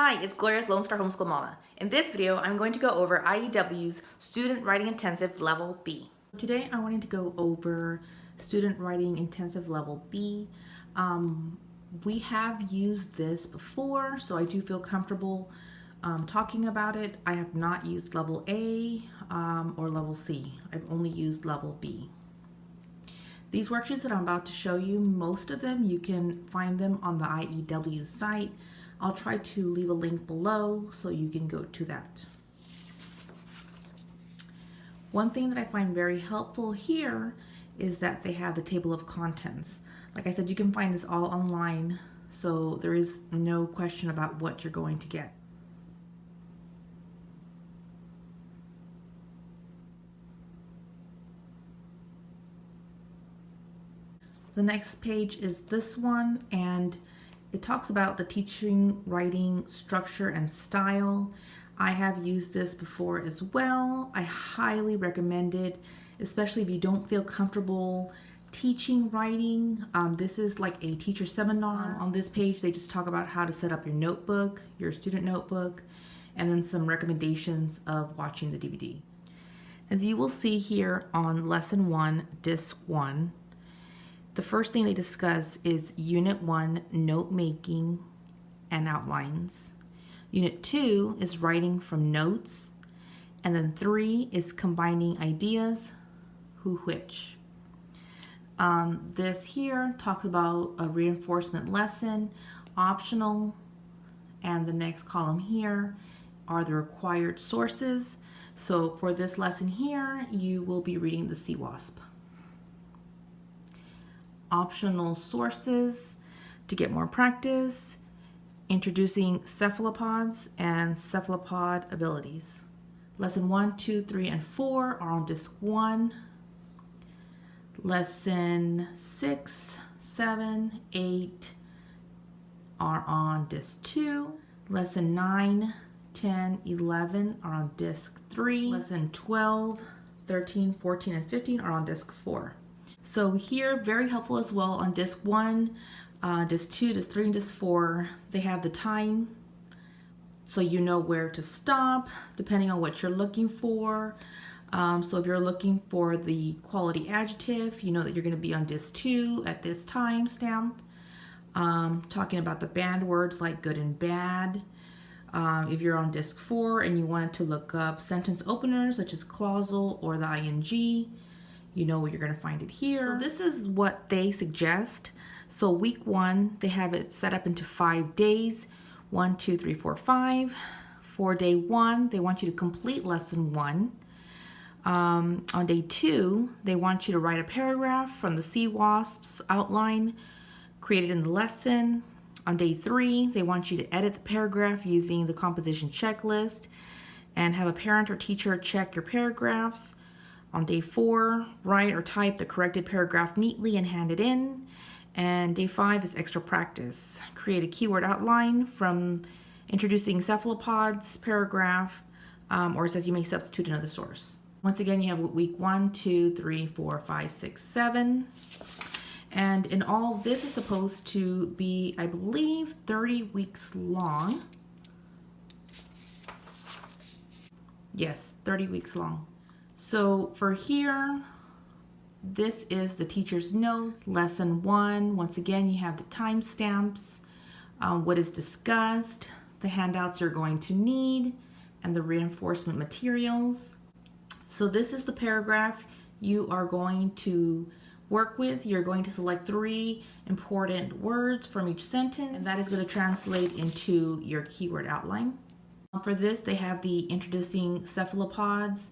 Hi, it's Gloria with Lone Star Homeschool Mama. In this video, I'm going to go over IEW's Student Writing Intensive Level B. Today, I wanted to go over Student Writing Intensive Level B. We have used this before, so I do feel comfortable talking about it. I have not used Level A or Level C. I've only used Level B. These worksheets that I'm about to show you, most of them, you can find them on the IEW site. I'll try to leave a link below so you can go to that. One thing that I find very helpful here is that they have the table of contents. Like I said, you can find this all online, so there is no question about what you're going to get. The next page is this one, and it talks about the teaching, writing, structure, and style. I have used this before as well. I highly recommend it, especially if you don't feel comfortable teaching writing. This is like a teacher seminar. On this page, they just talk about how to set up your notebook, your student notebook, and then some recommendations of watching the DVD. As you will see here on Lesson 1, Disc 1, the first thing they discuss is Unit 1, note making and outlines. Unit 2 is writing from notes. And then 3 is combining ideas, who, which. This here talks about a reinforcement lesson, optional, and the next column here are the required sources. So for this lesson here, you will be reading the CWASP. Optional sources to get more practice, introducing cephalopods and cephalopod abilities. Lesson 1, 2, 3, and 4 are on Disc 1. Lesson 6, 7, 8 are on Disc 2. Lesson 9, 10, 11 are on Disc 3. Lesson 12, 13, 14, and 15 are on Disc 4. So here, very helpful as well on Disc 1, Disc 2, Disc 3, and Disc 4. They have the time, so you know where to stop depending on what you're looking for. So if you're looking for the quality adjective, you know that you're going to be on Disc 2 at this time stamp. Talking about the banned words like good and bad. If you're on Disc 4 and you wanted to look up sentence openers such as clausal or the ing, you know where you're going to find it here. So this is what they suggest. So week 1, they have it set up into 5 days. 1, 2, 3, 4, 5. For day 1, they want you to complete lesson 1. On day 2, they want you to write a paragraph from the CWASP's outline created in the lesson. On day 3, they want you to edit the paragraph using the composition checklist and have a parent or teacher check your paragraphs. On day 4, write or type the corrected paragraph neatly and hand it in. And day 5 is extra practice. Create a keyword outline from introducing cephalopods paragraph, or it says you may substitute another source. Once again, you have week 1, 2, 3, 4, 5, 6, 7. And in all, this is supposed to be, I believe, 30 weeks long. Yes, 30 weeks long. So for here, this is the teacher's notes. Lesson 1, once again, you have the timestamps, what is discussed, the handouts you're going to need, and the reinforcement materials. So this is the paragraph you are going to work with. You're going to select 3 important words from each sentence, and that is going to translate into your keyword outline. For this, they have the introducing cephalopods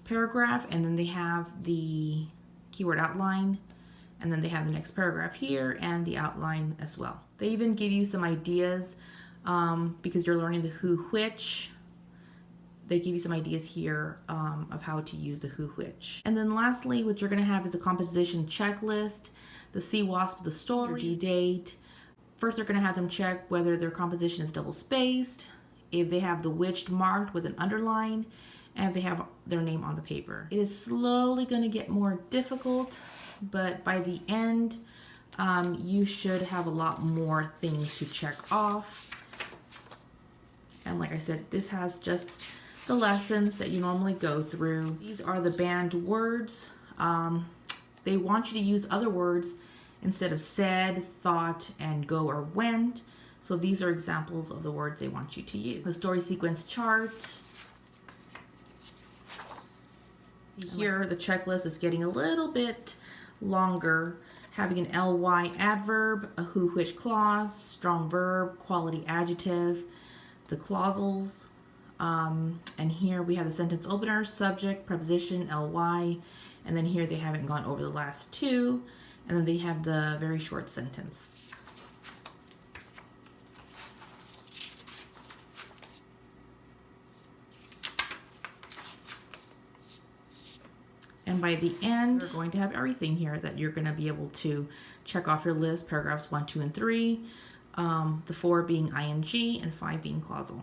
paragraph, and then they have the keyword outline, and then they have the next paragraph here and the outline as well. They even give you some ideas because you're learning the who, which. They give you some ideas here of how to use the who, which. And then lastly, what you're going to have is the composition checklist, the CWASP, the story, your due date. First, they're going to have them check whether their composition is double spaced, if they have the which marked with an underline, and if they have their name on the paper. It is slowly going to get more difficult, but by the end, you should have a lot more things to check off. And like I said, this has just the lessons that you normally go through. These are the banned words. They want you to use other words instead of said, thought, and go or went. So these are examples of the words they want you to use. The story sequence chart. Here, the checklist is getting a little bit longer. Having an ly adverb, a who, which clause, strong verb, quality adjective, the clausals. And here we have the sentence opener, subject, preposition, ly, and then here they haven't gone over the last two, and then they have the very short sentence. And by the end, you're going to have everything here that you're going to be able to check off your list, paragraphs 1, 2, and 3, the 4 being ing, and 5 being clausal.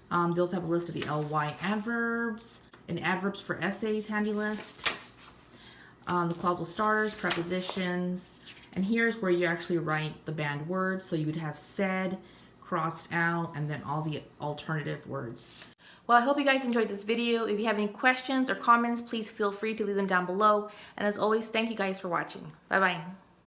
They also have a list of the ly adverbs, and adverbs for essays handy list, the clausal starters, prepositions, and here's where you actually write the banned words. So you would have said, crossed out, and then all the alternative words. Well, I hope you guys enjoyed this video. If you have any questions or comments, please feel free to leave them down below. And as always, thank you guys for watching. Bye-bye.